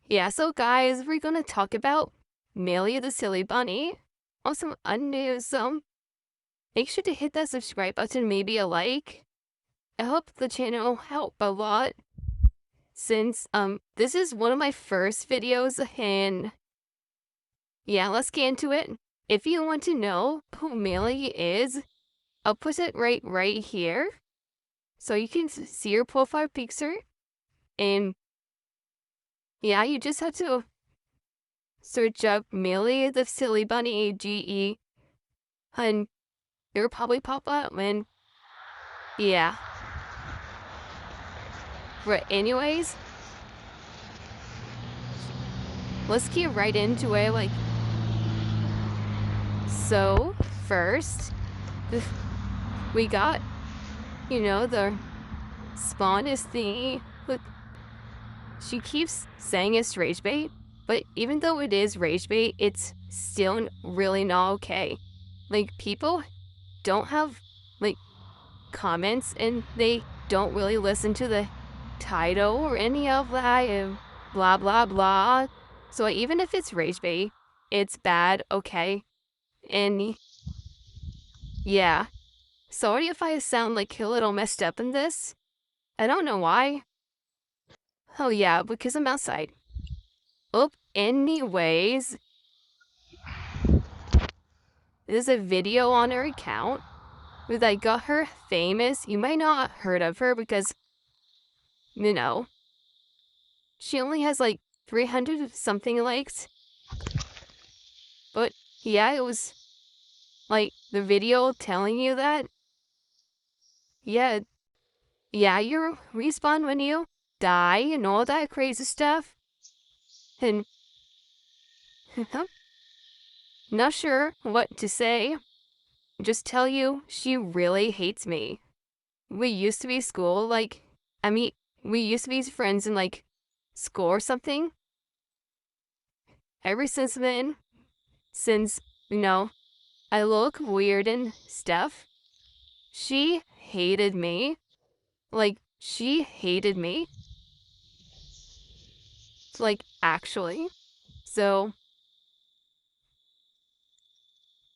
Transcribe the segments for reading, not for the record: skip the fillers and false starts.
Yeah, so guys, we're gonna talk about Millie the Silly Bunny. Also, news. Make sure to hit that subscribe button, maybe a like. I hope the channel help a lot since this is one of my first videos, and yeah, let's get into it. If you want to know who Millie is, I'll put it right here so you can see her profile picture. And yeah, you just have to search up Millie the Silly Bunny, GE, and it'll probably pop up. And yeah. But anyways, let's get right into it. So first, we got, the Spawn is thingy. Look, she keeps saying it's rage bait, but even though it is rage bait, it's still really not okay. People don't have, comments, and they don't really listen to the title or any of that, and blah, blah, blah. So even if it's rage bait, it's bad, okay? And yeah. Sorry if I sound a little messed up in this. I don't know why. Oh yeah, because I'm outside. Oh, anyways, there's a video on her account that got her famous. You might not have heard of her because, she only has 300 something likes. But yeah, it was the video telling you that. Yeah, yeah, you respawn when you die and all that crazy stuff. And not sure what to say. Just tell you, she really hates me. We used to be school, we used to be friends in school or something. Ever since then, since, I look weird and stuff, she hated me. She hated me. Actually. So,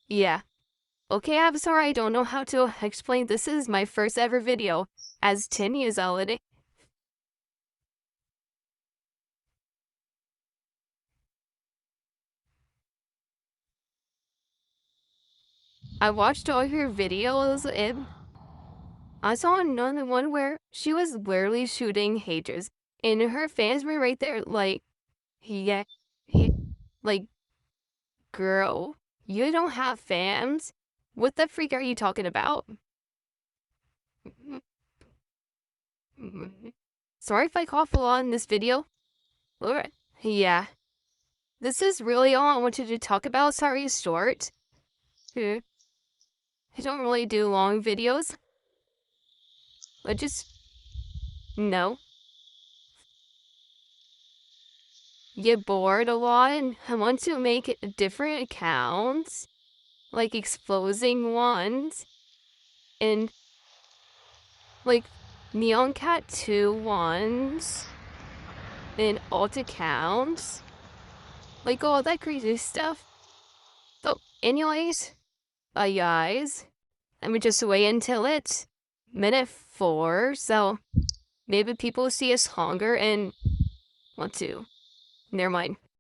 yeah. Okay, I'm sorry, I don't know how to explain. This is my first ever video as 10 years old. I watched all her videos, and I saw another one where she was literally shooting haters, and her fans were right there, yeah, he, like, girl, you don't have fans? What the freak are you talking about? Sorry if I cough a lot in this video. Alright, yeah. This is really all I wanted to talk about. Sorry it's short. I don't really do long videos. But just, no. Get bored a lot and I want to make different accounts. Exposing ones. And, Neon Cat 2 ones. And alt accounts. All that crazy stuff. So, anyways, guys, let me just wait until it's minute 4, so maybe people see us longer and want to. Never mind.